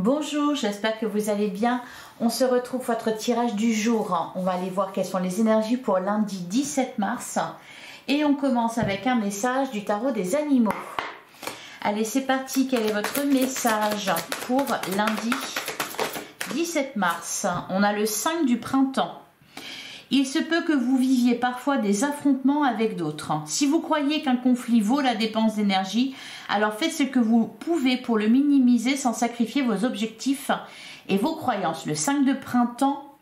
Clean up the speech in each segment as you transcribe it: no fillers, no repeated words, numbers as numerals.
Bonjour, j'espère que vous allez bien. On se retrouve pour votre tirage du jour. On va aller voir quelles sont les énergies pour lundi 17 mars. Et on commence avec un message du tarot des animaux. Allez, c'est parti. Quel est votre message pour lundi 17 mars? On a le 5 du printemps. Il se peut que vous viviez parfois des affrontements avec d'autres. Si vous croyez qu'un conflit vaut la dépense d'énergie, alors faites ce que vous pouvez pour le minimiser sans sacrifier vos objectifs et vos croyances. Le 5 de printemps,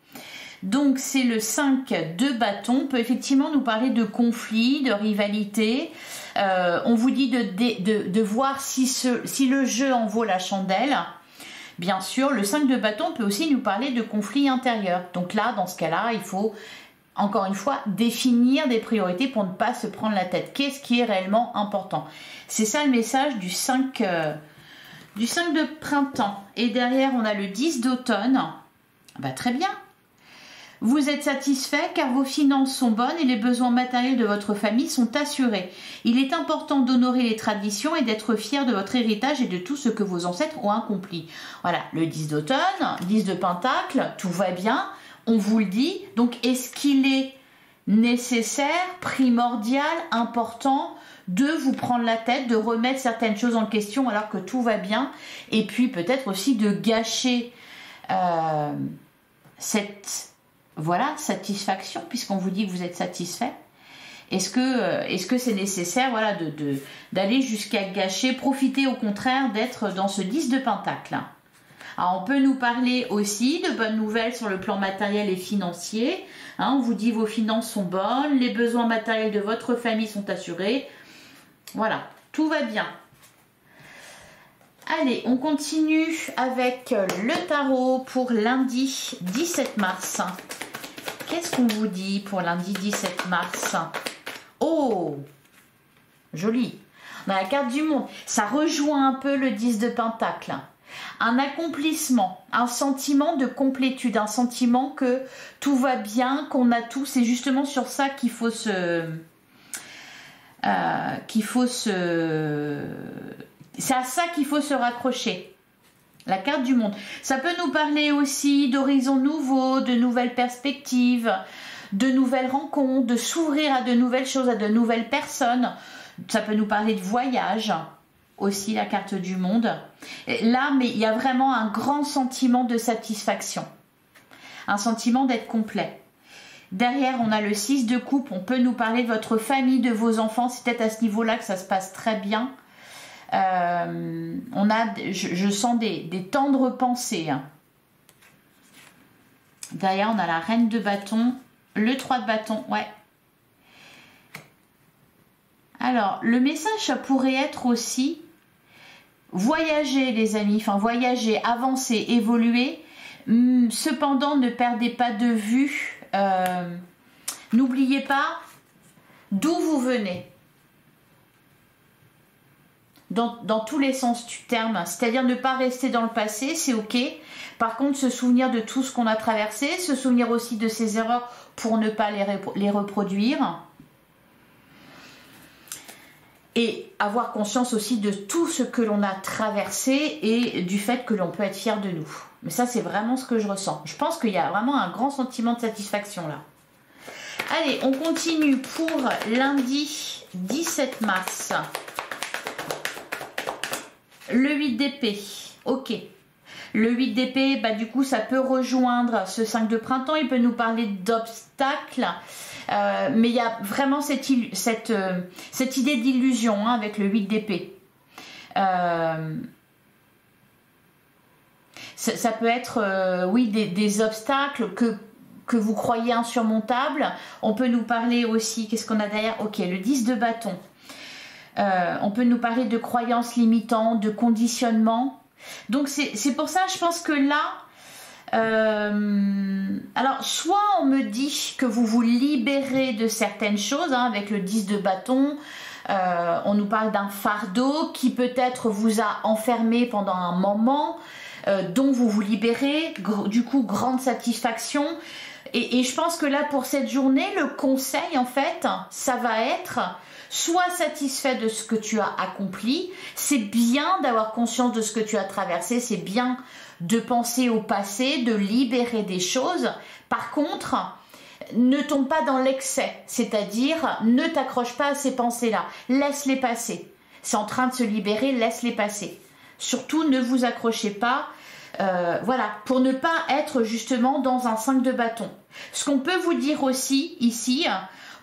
donc c'est le 5 de bâton, peut effectivement nous parler de conflit, de rivalité. On vous dit de voir si le jeu en vaut la chandelle. Bien sûr, le 5 de bâton peut aussi nous parler de conflits intérieurs. Donc là, dans ce cas-là, il faut, encore une fois, définir des priorités pour ne pas se prendre la tête. Qu'est-ce qui est réellement important? C'est ça le message du 5 de printemps. Et derrière, on a le 10 d'automne. Bah, très bien. Vous êtes satisfait car vos finances sont bonnes et les besoins matériels de votre famille sont assurés. Il est important d'honorer les traditions et d'être fier de votre héritage et de tout ce que vos ancêtres ont accompli. Voilà, le 10 d'automne, 10 de pentacle, tout va bien, on vous le dit. Donc, est-ce qu'il est nécessaire, primordial, important de vous prendre la tête, de remettre certaines choses en question alors que tout va bien, et puis peut-être aussi de gâcher cette satisfaction, puisqu'on vous dit que vous êtes satisfait? Est-ce que c'est nécessaire, voilà, d'aller jusqu'à gâcher, profiter au contraire d'être dans ce 10 de pentacle? Alors, on peut nous parler aussi de bonnes nouvelles sur le plan matériel et financier. On vous dit vos finances sont bonnes, les besoins matériels de votre famille sont assurés. Voilà, tout va bien. Allez, on continue avec le tarot pour lundi 17 mars. Qu'est-ce qu'on vous dit pour lundi 17 mars? Oh, joli. On a la carte du monde. Ça rejoint un peu le 10 de pentacle. Un accomplissement, un sentiment de complétude, un sentiment que tout va bien, qu'on a tout. C'est justement sur ça qu'il faut c'est à ça qu'il faut se raccrocher. La carte du monde. Ça peut nous parler aussi d'horizons nouveaux, de nouvelles perspectives, de nouvelles rencontres, de s'ouvrir à de nouvelles choses, à de nouvelles personnes. Ça peut nous parler de voyage, aussi la carte du monde. Là, mais il y a vraiment un grand sentiment de satisfaction. Un sentiment d'être complet. Derrière, on a le 6 de coupe. On peut nous parler de votre famille, de vos enfants. C'est peut-être à ce niveau-là que ça se passe très bien. Je sens des tendres pensées. Derrière, on a la reine de bâton, le 3 de bâton, ouais. Alors, le message, ça pourrait être aussi voyager, les amis, enfin voyager, avancer, évoluer. Cependant, ne perdez pas de vue, n'oubliez pas d'où vous venez. Dans tous les sens du terme, c'est-à-dire ne pas rester dans le passé, c'est ok. Par contre, se souvenir de tout ce qu'on a traversé, se souvenir aussi de ses erreurs pour ne pas les reproduire. Et avoir conscience aussi de tout ce que l'on a traversé et du fait que l'on peut être fier de nous. Mais ça, c'est vraiment ce que je ressens. Je pense qu'il y a vraiment un grand sentiment de satisfaction là. Allez, on continue pour lundi 17 mars. Le 8 d'épée, ok. Le 8 d'épée, bah, du coup, ça peut rejoindre ce 5 de printemps. Il peut nous parler d'obstacles. Mais il y a vraiment cette idée d'illusion avec le 8 d'épée. Ça peut être, oui, des obstacles que vous croyez insurmontables. On peut nous parler aussi, qu'est-ce qu'on a derrière? Ok, le 10 de bâton. On peut nous parler de croyances limitantes, de conditionnement. Donc c'est pour ça, je pense que là, alors soit on me dit que vous vous libérez de certaines choses, avec le 10 de bâton, on nous parle d'un fardeau qui peut-être vous a enfermé pendant un moment, dont vous vous libérez, du coup grande satisfaction. Et je pense que là, pour cette journée, le conseil, en fait, ça va être: sois satisfait de ce que tu as accompli. C'est bien d'avoir conscience de ce que tu as traversé, c'est bien de penser au passé, de libérer des choses. Par contre, ne tombe pas dans l'excès, c'est-à-dire ne t'accroche pas à ces pensées-là, laisse-les passer. C'est en train de se libérer, laisse-les passer. Surtout, ne vous accrochez pas, voilà, pour ne pas être justement dans un 5 de bâton. Ce qu'on peut vous dire aussi ici,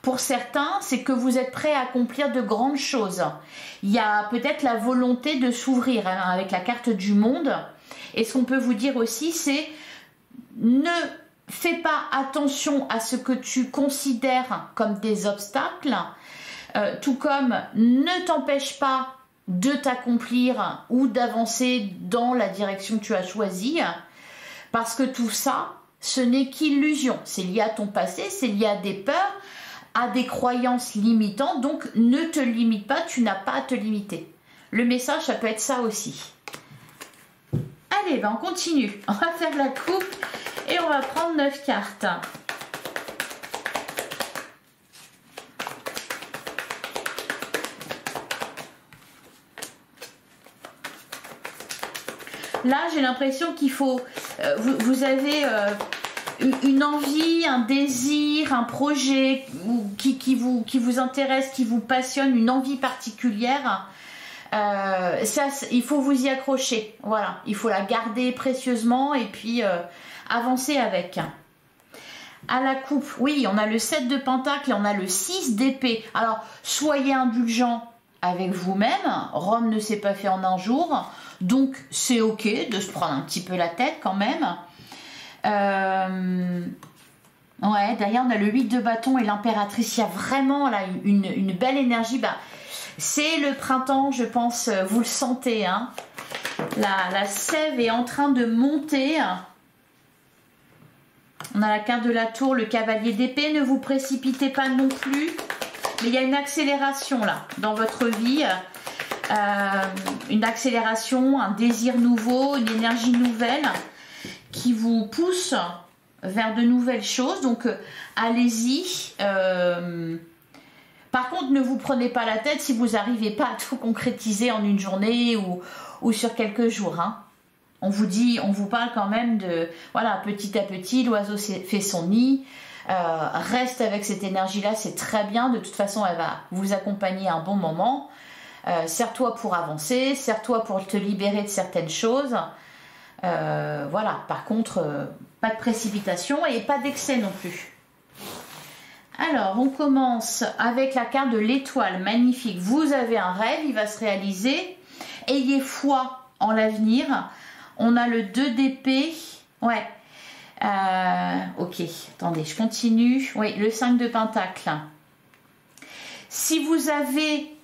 pour certains, c'est que vous êtes prêts à accomplir de grandes choses. Il y a peut-être la volonté de s'ouvrir avec la carte du monde. Et ce qu'on peut vous dire aussi, c'est: ne fais pas attention à ce que tu considères comme des obstacles, tout comme ne t'empêche pas de t'accomplir ou d'avancer dans la direction que tu as choisie, parce que tout ça, ce n'est qu'illusion. C'est lié à ton passé, c'est lié à des peurs, à des croyances limitantes, donc ne te limite pas, tu n'as pas à te limiter. Le message, ça peut être ça aussi. Allez, ben on continue. On va faire la coupe et on va prendre 9 cartes. Là, j'ai l'impression qu'il faut... vous avez une envie, un désir, un projet qui vous intéresse, qui vous passionne, une envie particulière. Ça, il faut vous y accrocher. Voilà, il faut la garder précieusement et puis avancer avec. À la coupe, oui, on a le 7 de pentacle et on a le 6 d'épée. Alors, soyez indulgents avec vous-même. Rome ne s'est pas fait en un jour. Donc, c'est ok de se prendre un petit peu la tête quand même. Ouais, derrière, on a le 8 de bâton et l'impératrice. Il y a vraiment là une belle énergie. Bah, c'est le printemps, je pense, vous le sentez. Hein. La sève est en train de monter. On a la carte de la tour, le cavalier d'épée. Ne vous précipitez pas non plus. Mais il y a une accélération là dans votre vie. Une accélération, un désir nouveau, une énergie nouvelle qui vous pousse vers de nouvelles choses. Donc allez-y. Par contre, ne vous prenez pas la tête si vous n'arrivez pas à tout concrétiser en une journée ou sur quelques jours. Hein. On vous parle quand même de, voilà, petit à petit, l'oiseau fait son nid. Reste avec cette énergie-là, c'est très bien. De toute façon, elle va vous accompagner un bon moment. Serre-toi pour avancer, serre-toi pour te libérer de certaines choses. Voilà, par contre, pas de précipitation et pas d'excès non plus. Alors, on commence avec la carte de l'étoile, magnifique. Vous avez un rêve, il va se réaliser. Ayez foi en l'avenir. On a le 2 d'épée. Ouais. Ok, attendez, je continue. Oui, le 5 de pentacle. Si vous avez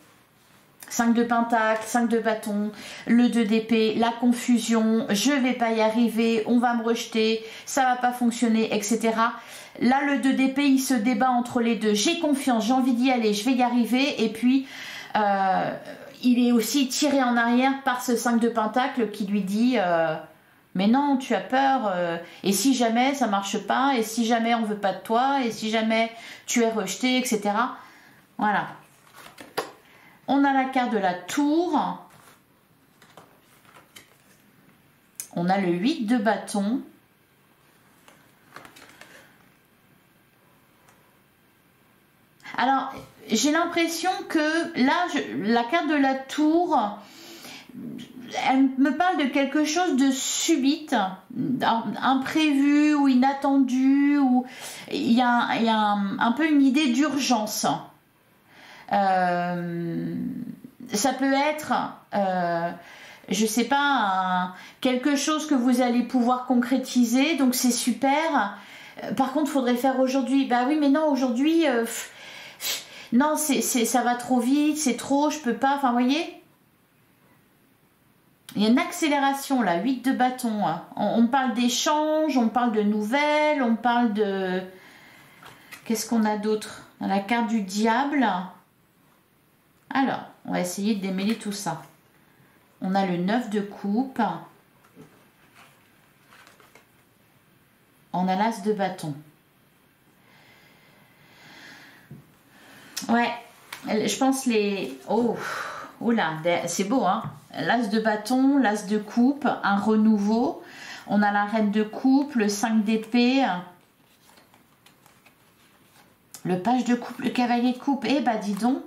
5 de pentacle, 5 de bâton, le 2 d'épée, la confusion, je vais pas y arriver, on va me rejeter, ça va pas fonctionner, etc. Là, le 2 d'épée, il se débat entre les deux. J'ai confiance, j'ai envie d'y aller, je vais y arriver. Et puis, il est aussi tiré en arrière par ce 5 de pentacle qui lui dit mais non, tu as peur. Et si jamais ça marche pas, et si jamais on veut pas de toi, et si jamais tu es rejeté, etc. Voilà. On a la carte de la tour. On a le 8 de bâton. Alors, j'ai l'impression que là, la carte de la tour, elle me parle de quelque chose de subite, imprévu ou inattendu, ou il y a un peu une idée d'urgence. Ça peut être, je sais pas, quelque chose que vous allez pouvoir concrétiser, donc c'est super. Par contre, il faudrait faire aujourd'hui. Bah oui, mais non, aujourd'hui, non, ça va trop vite, c'est trop, je peux pas. Enfin, vous voyez, il y a une accélération là, 8 de bâton. Hein. On parle d'échanges, on parle de nouvelles, on parle de... Qu'est-ce qu'on a d'autre? La carte du diable. Alors, on va essayer de démêler tout ça. On a le 9 de coupe. On a l'as de bâton. Ouais, je pense les... Oh, oh là, c'est beau, hein. L'as de bâton, l'as de coupe, un renouveau. On a la reine de coupe, le 5 d'épée, le page de coupe, le cavalier de coupe. Eh bah dis donc.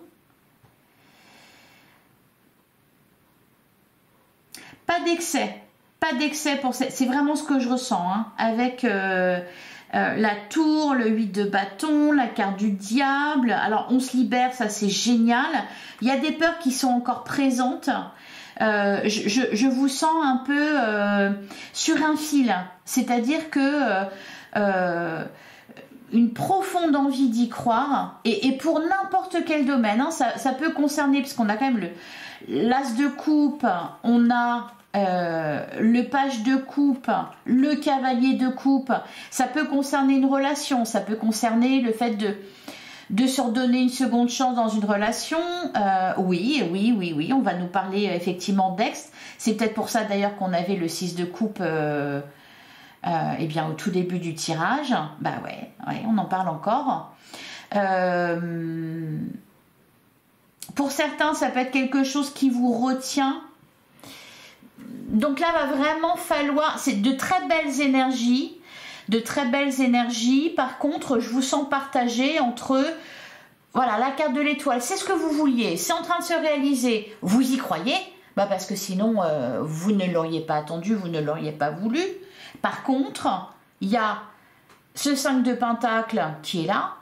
Pas d'excès pour ça. C'est vraiment ce que je ressens, hein, avec la tour, le 8 de bâton, la carte du diable. Alors on se libère, ça c'est génial. Il y a des peurs qui sont encore présentes. Je vous sens un peu sur un fil, c'est-à-dire que une profonde envie d'y croire, et pour n'importe quel domaine, hein, ça peut concerner, parce qu'on a quand même l'as de coupe, on a le page de coupe, le cavalier de coupe, ça peut concerner une relation, ça peut concerner le fait de se redonner une seconde chance dans une relation. Oui, on va nous parler effectivement d'ex. C'est peut-être pour ça d'ailleurs qu'on avait le 6 de coupe eh bien, au tout début du tirage. Bah ouais, on en parle encore. Pour certains, ça peut être quelque chose qui vous retient. Donc là, va vraiment falloir... C'est de très belles énergies. De très belles énergies. Par contre, je vous sens partagé entre... Voilà, la carte de l'étoile, c'est ce que vous vouliez. C'est en train de se réaliser. Vous y croyez? Bah parce que sinon, vous ne l'auriez pas attendu, vous ne l'auriez pas voulu. Par contre, il y a ce 5 de pentacle qui est là,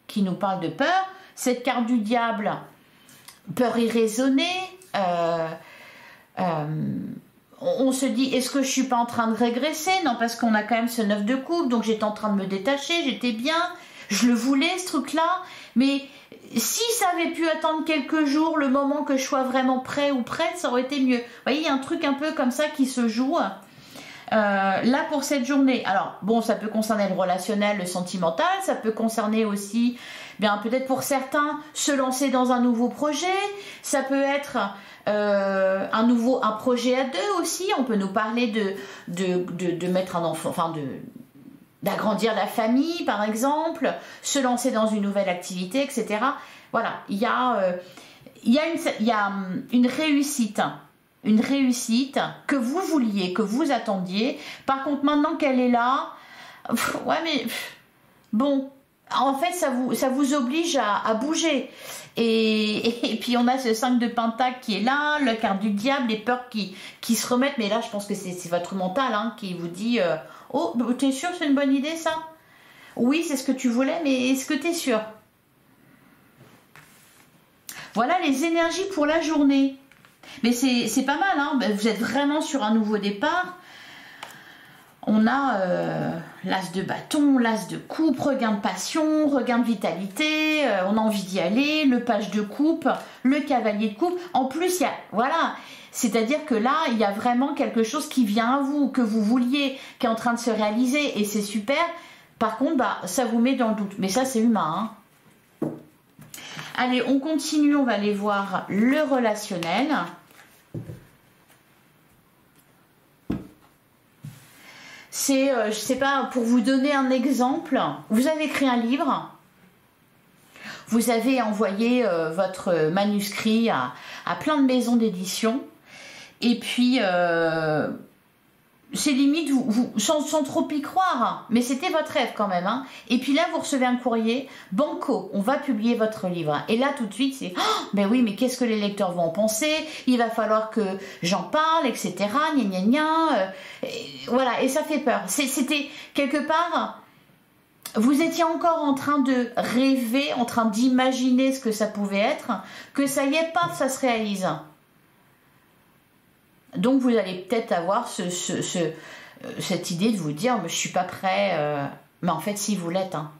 qui nous parle de peur. Cette carte du diable, peur irraisonnée. On se dit, est-ce que je suis pas en train de régresser? Non, parce qu'on a quand même ce 9 de coupe, donc j'étais en train de me détacher, j'étais bien, je le voulais ce truc-là, mais si ça avait pu attendre quelques jours, le moment que je sois vraiment prêt ou prête, ça aurait été mieux. Vous voyez, il y a un truc un peu comme ça qui se joue là pour cette journée. Alors, bon, ça peut concerner le relationnel, le sentimental, ça peut concerner aussi, bien peut-être pour certains, se lancer dans un nouveau projet, ça peut être... un projet à deux aussi. On peut nous parler de mettre un enfant, enfin d'agrandir la famille par exemple, se lancer dans une nouvelle activité, etc. Voilà, il y a une réussite que vous vouliez, que vous attendiez. Par contre, maintenant qu'elle est là, ouais mais bon, en fait ça vous oblige à bouger. Et puis on a ce 5 de pentacle qui est là, la carte du diable, les peurs qui se remettent. Mais là je pense que c'est votre mental hein, qui vous dit oh t'es sûr c'est une bonne idée ça? Oui c'est ce que tu voulais, mais est-ce que t'es sûr? Voilà les énergies pour la journée. Mais c'est pas mal hein, vous êtes vraiment sur un nouveau départ. On a l'as de bâton, l'as de coupe, regain de passion, regain de vitalité, on a envie d'y aller, le page de coupe, le cavalier de coupe. En plus, il y a, voilà, c'est-à-dire que là, il y a vraiment quelque chose qui vient à vous, que vous vouliez, qui est en train de se réaliser et c'est super. Par contre, bah, ça vous met dans le doute. Mais ça, c'est humain. Hein. Allez, on continue, on va aller voir le relationnel. C'est, je sais pas, pour vous donner un exemple, vous avez écrit un livre, vous avez envoyé votre manuscrit à plein de maisons d'édition, et puis c'est limite, sans trop y croire, mais c'était votre rêve quand même, hein. Et puis là, vous recevez un courrier, banco, on va publier votre livre. Et là, tout de suite, c'est, oh, ben oui, mais qu'est-ce que les lecteurs vont en penser? Il va falloir que j'en parle, etc. Gna gna gna. Voilà, et ça fait peur. C'était quelque part, vous étiez encore en train de rêver, en train d'imaginer ce que ça pouvait être, que ça y est, paf, ça se réalise. Donc vous allez peut-être avoir cette idée de vous dire mais je suis pas prêt, mais en fait si vous l'êtes. Hein.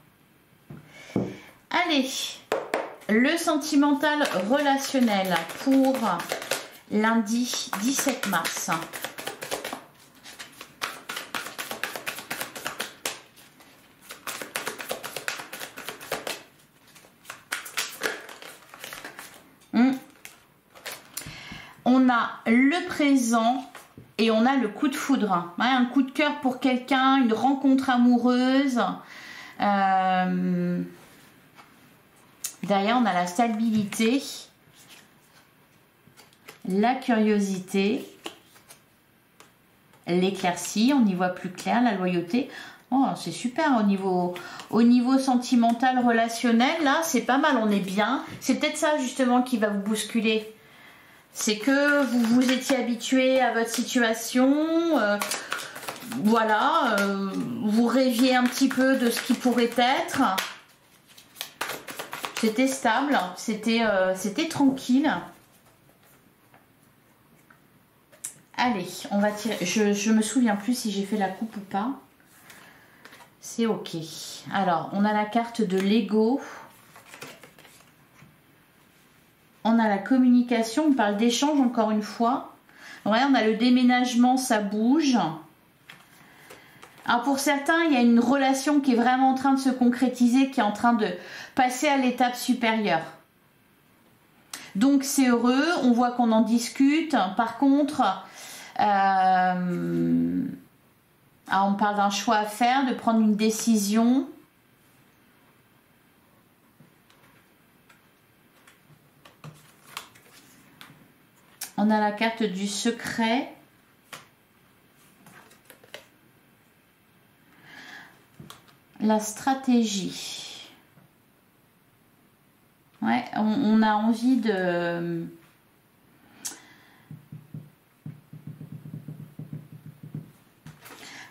Allez, le sentimental relationnel pour lundi 17 mars. On a le présent et on a le coup de foudre. Ouais, un coup de cœur pour quelqu'un, une rencontre amoureuse. Derrière, on a la stabilité, la curiosité, l'éclaircie, on y voit plus clair, la loyauté. Oh, c'est super au niveau sentimental, relationnel, là, c'est pas mal, on est bien. C'est peut-être ça, justement, qui va vous bousculer. C'est que vous vous étiez habitué à votre situation, voilà, vous rêviez un petit peu de ce qui pourrait être. C'était stable, c'était tranquille. Allez, on va tirer. Je me souviens plus si j'ai fait la coupe ou pas. C'est ok. Alors, on a la carte de l'ego. On a la communication, on parle d'échange encore une fois. Ouais, on a le déménagement, ça bouge. Alors pour certains, il y a une relation qui est vraiment en train de se concrétiser, qui est en train de passer à l'étape supérieure. Donc c'est heureux, on voit qu'on en discute. Par contre, on parle d'un choix à faire, de prendre une décision. On a la carte du secret. La stratégie. Ouais, on a envie de...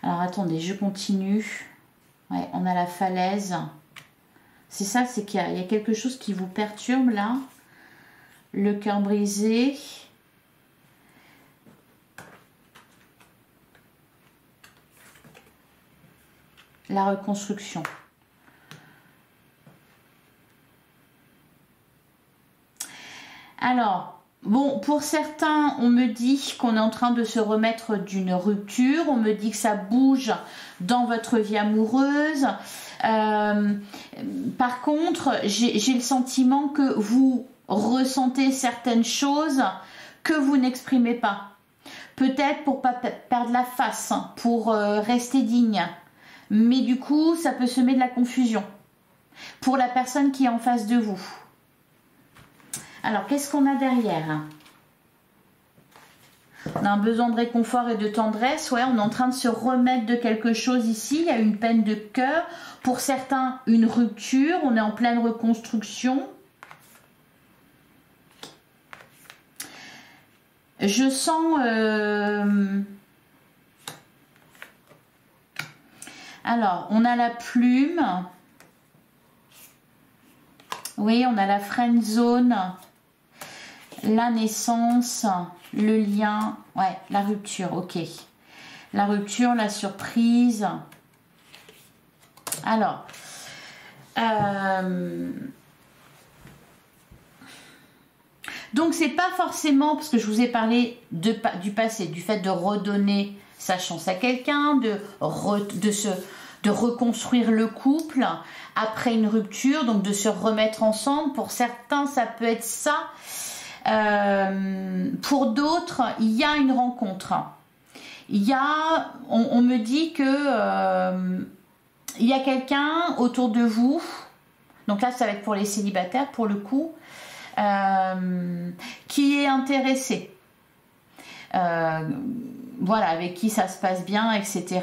Alors attendez, je continue. Ouais, on a la falaise. C'est ça, c'est qu'il y a quelque chose qui vous perturbe là. Le cœur brisé. La reconstruction. Alors, bon, pour certains, on me dit qu'on est en train de se remettre d'une rupture. On me dit que ça bouge dans votre vie amoureuse. Par contre, j'ai le sentiment que vous ressentez certaines choses que vous n'exprimez pas. Peut-être pour pas perdre la face, pour rester digne. Mais du coup, ça peut semer de la confusion pour la personne qui est en face de vous. Alors, qu'est-ce qu'on a derrière? On a un besoin de réconfort et de tendresse. Ouais, on est en train de se remettre de quelque chose ici. Il y a une peine de cœur. Pour certains, une rupture. On est en pleine reconstruction. Je sens... Alors, on a la plume. Oui, on a la friend zone. La naissance, le lien. Ouais, la rupture, ok. La rupture, la surprise. Alors, donc c'est pas forcément, parce que je vous ai parlé du passé, du fait de redonner sa chance à quelqu'un, de reconstruire le couple après une rupture, donc de se remettre ensemble. Pour certains, ça peut être ça. Pour d'autres, il y a une rencontre. On me dit que il y a quelqu'un autour de vous. Donc là, ça va être pour les célibataires, pour le coup, qui est intéressé. Voilà, avec qui ça se passe bien, etc.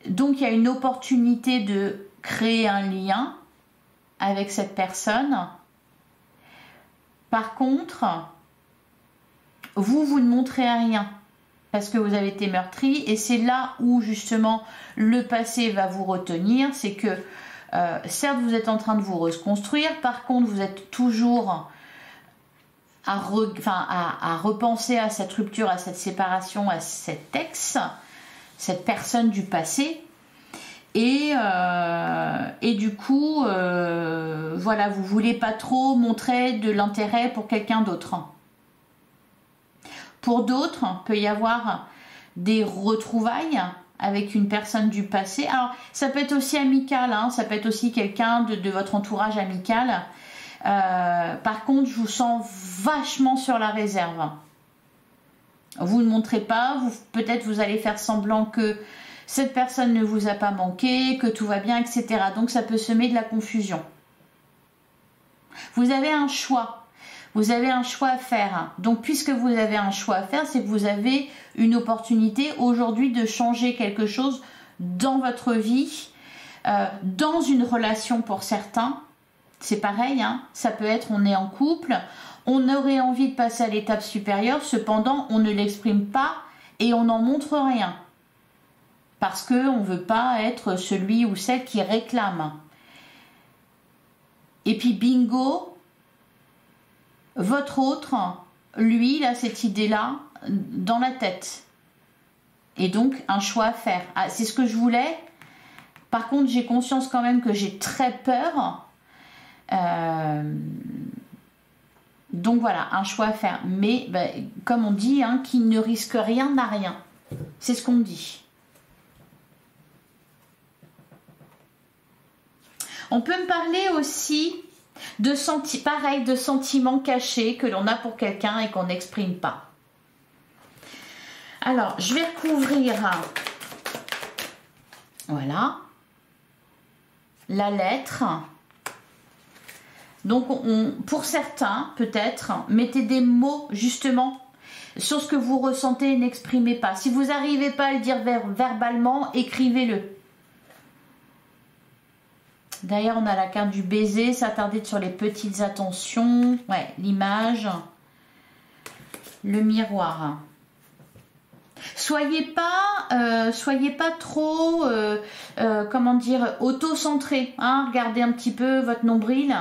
Donc, il y a une opportunité de créer un lien avec cette personne. Par contre, vous ne montrez rien parce que vous avez été meurtri. Et c'est là où, justement, le passé va vous retenir. C'est que, certes, vous êtes en train de vous reconstruire. Par contre, vous êtes toujours... à repenser à cette rupture, à cette séparation, à cet ex, cette personne du passé. Et du coup, voilà, vous voulez pas trop montrer de l'intérêt pour quelqu'un d'autre. Pour d'autres, il peut y avoir des retrouvailles avec une personne du passé. Alors, ça peut être aussi amical, hein, ça peut être aussi quelqu'un de votre entourage amical. Par contre, je vous sens vachement sur la réserve. Vous ne montrez pas, peut-être vous allez faire semblant que cette personne ne vous a pas manqué, que tout va bien, etc. Donc ça peut semer de la confusion. Vous avez un choix. Vous avez un choix à faire. Donc, puisque vous avez un choix à faire, c'est que vous avez une opportunité aujourd'hui de changer quelque chose dans votre vie, dans une relation pour certains. C'est pareil, hein, ça peut être, on est en couple, on aurait envie de passer à l'étape supérieure, cependant, on ne l'exprime pas et on n'en montre rien. Parce qu'on ne veut pas être celui ou celle qui réclame. Et puis, bingo, votre autre, lui, il a cette idée-là dans la tête. Et donc, un choix à faire. Ah, c'est ce que je voulais. Par contre, j'ai conscience quand même que j'ai très peur. Donc voilà, un choix à faire. Mais ben, comme on dit, hein, qui ne risque rien n'a rien. C'est ce qu'on dit. On peut me parler aussi de sentiments cachés que l'on a pour quelqu'un et qu'on n'exprime pas. Alors, je vais recouvrir, voilà, la lettre. Donc, pour certains, peut-être, mettez des mots, justement, sur ce que vous ressentez et n'exprimez pas. Si vous n'arrivez pas à le dire verbalement, écrivez-le. D'ailleurs, on a la carte du baiser, s'attarder sur les petites attentions. Ouais, l'image. Le miroir. Soyez pas trop, comment dire, auto-centré. Hein, regardez un petit peu votre nombril.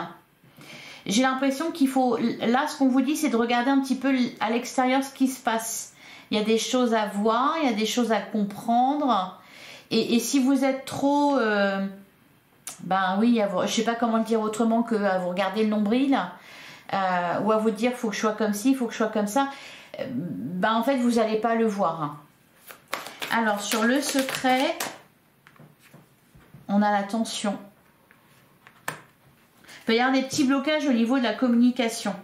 J'ai l'impression qu'il faut, là, ce qu'on vous dit, c'est de regarder un petit peu à l'extérieur ce qui se passe. Il y a des choses à voir, il y a des choses à comprendre. Et si vous êtes trop... ben oui, je sais pas comment le dire autrement que à vous regarder le nombril ou à vous dire faut que je sois comme ci, faut que je sois comme ça, ben en fait vous n'allez pas le voir. Alors sur le secret, on a la tension. Il peut y avoir des petits blocages au niveau de la communication.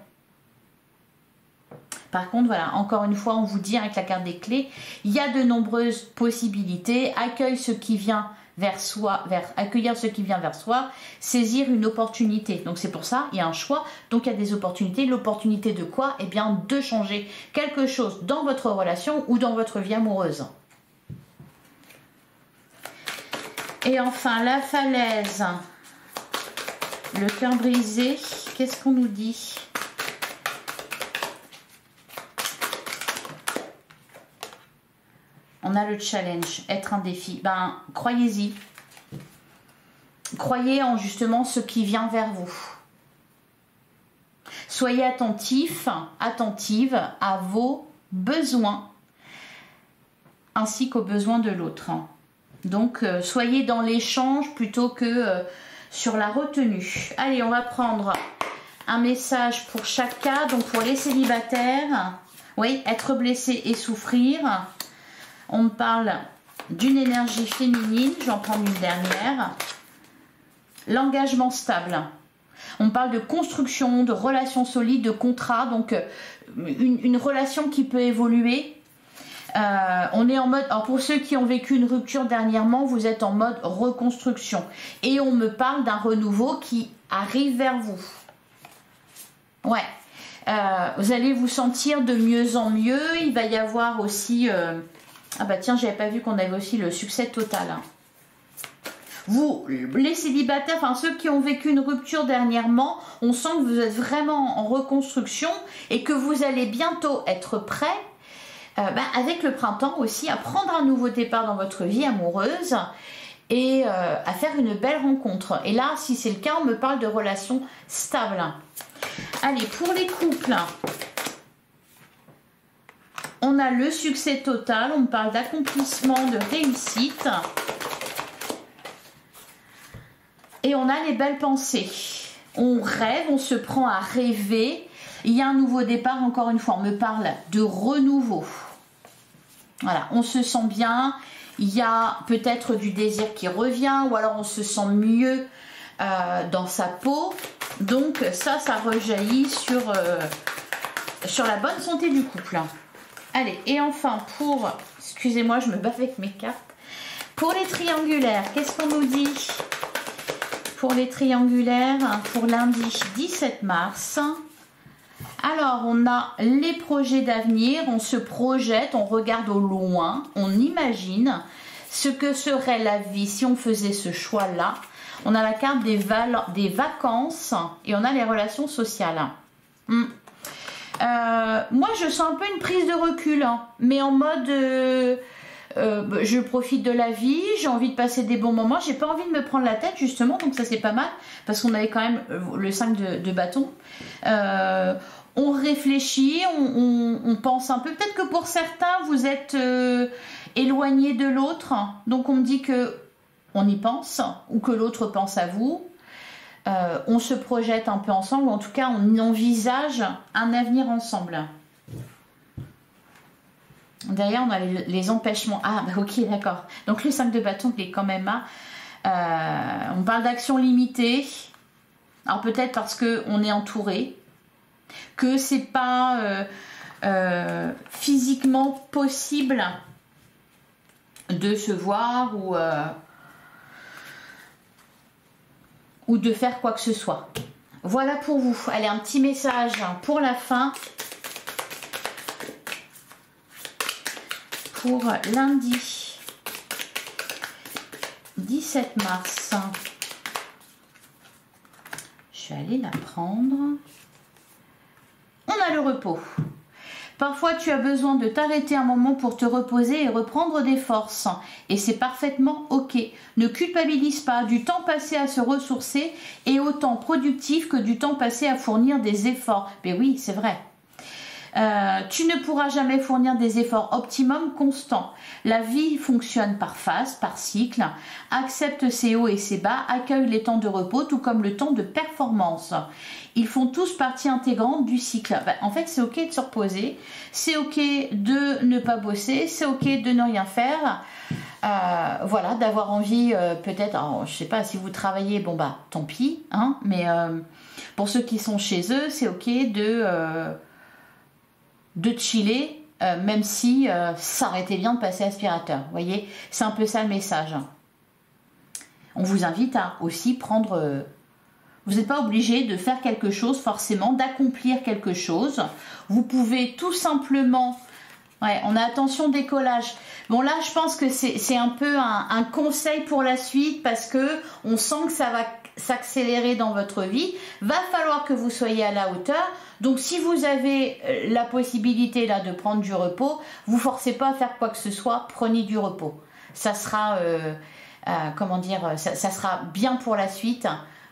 Par contre, voilà, encore une fois, on vous dit avec la carte des clés, il y a de nombreuses possibilités. Accueille ce qui vient vers soi, accueillir ce qui vient vers soi, saisir une opportunité. Donc c'est pour ça, il y a un choix, donc il y a des opportunités. L'opportunité de quoi? Eh bien de changer quelque chose dans votre relation ou dans votre vie amoureuse. Et enfin, la falaise, le cœur brisé, qu'est-ce qu'on nous dit? On a le challenge, être un défi. Ben, croyez-y. Croyez en justement ce qui vient vers vous. Soyez attentif, attentive à vos besoins ainsi qu'aux besoins de l'autre. Donc, soyez dans l'échange plutôt que sur la retenue. Allez, on va prendre un message pour chaque cas. Donc, pour les célibataires, oui, être blessé et souffrir. On me parle d'une énergie féminine, je vais en prendre une dernière. L'engagement stable. On parle de construction, de relations solides, de contrat, donc une relation qui peut évoluer. On est en mode, alors pour ceux qui ont vécu une rupture dernièrement, vous êtes en mode reconstruction. Et on me parle d'un renouveau qui arrive vers vous. Ouais. Vous allez vous sentir de mieux en mieux. Il va y avoir aussi... Ah bah tiens, j'avais pas vu qu'on avait aussi le succès total. Vous, les célibataires, enfin ceux qui ont vécu une rupture dernièrement, on sent que vous êtes vraiment en reconstruction et que vous allez bientôt être prêts, avec le printemps aussi, à prendre un nouveau départ dans votre vie amoureuse et à faire une belle rencontre. Et là, si c'est le cas, on me parle de relations stables. Allez, pour les couples... On a le succès total, on parle d'accomplissement, de réussite. Et on a les belles pensées. On rêve, on se prend à rêver. Il y a un nouveau départ, encore une fois, on me parle de renouveau. Voilà, on se sent bien. Il y a peut-être du désir qui revient ou alors on se sent mieux dans sa peau. Donc ça rejaillit sur la bonne santé du couple. Allez, et enfin pour, excusez-moi, je me bats avec mes cartes. Pour les triangulaires, qu'est-ce qu'on nous dit? pour les triangulaires, pour lundi 17 mars. Alors, on a les projets d'avenir, on se projette, on regarde au loin, on imagine ce que serait la vie si on faisait ce choix-là. On a la carte des vacances et on a les relations sociales. Moi, je sens un peu une prise de recul, hein, mais en mode je profite de la vie, j'ai envie de passer des bons moments, j'ai pas envie de me prendre la tête justement, donc ça c'est pas mal parce qu'on avait quand même le 5 de bâton. On réfléchit, on pense un peu, peut-être que pour certains vous êtes éloignés de l'autre, donc on me dit que on y pense ou que l'autre pense à vous. On se projette un peu ensemble, ou en tout cas on envisage un avenir ensemble. Derrière on a les empêchements. Ah bah ok, d'accord. Donc le 5 de bâton il est quand même là. On parle d'action limitée. Alors peut-être parce qu'on est entouré, que c'est pas physiquement possible de se voir ou de faire quoi que ce soit. Voilà pour vous. Allez, un petit message pour la fin. Pour lundi 17 mars. Je vais aller la prendre. On a le repos. Parfois, tu as besoin de t'arrêter un moment pour te reposer et reprendre des forces. Et c'est parfaitement ok. Ne culpabilise pas. Du temps passé à se ressourcer est autant productif que du temps passé à fournir des efforts. Mais oui, c'est vrai. Tu ne pourras jamais fournir des efforts optimum constants. La vie fonctionne par phase, par cycle. Accepte ses hauts et ses bas, accueille les temps de repos, tout comme le temps de performance. Ils font tous partie intégrante du cycle. En fait, c'est ok de se reposer, c'est ok de ne pas bosser, c'est ok de ne rien faire. Voilà, d'avoir envie, peut-être, je sais pas, si vous travaillez, bon bah, tant pis, hein, mais pour ceux qui sont chez eux, c'est ok de chiller, même si ça aurait été bien de passer aspirateur. Vous voyez, c'est un peu ça le message. On vous invite à aussi prendre... vous n'êtes pas obligé de faire quelque chose forcément, d'accomplir quelque chose. Vous pouvez tout simplement... Ouais, on a attention décollage. Bon là, je pense que c'est un peu un conseil pour la suite parce que on sent que ça va s'accélérer dans votre vie. Va falloir que vous soyez à la hauteur. Donc si vous avez la possibilité là de prendre du repos, vous forcez pas à faire quoi que ce soit. Prenez du repos. Ça sera, comment dire, ça sera bien pour la suite.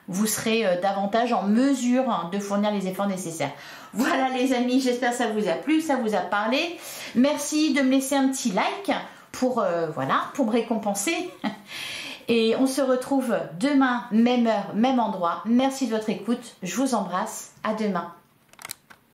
Vous serez davantage en mesure de fournir les efforts nécessaires. Voilà les amis, j'espère que ça vous a plu, ça vous a parlé. Merci de me laisser un petit like pour, voilà, pour me récompenser. Et on se retrouve demain, même heure, même endroit. Merci de votre écoute, je vous embrasse, à demain.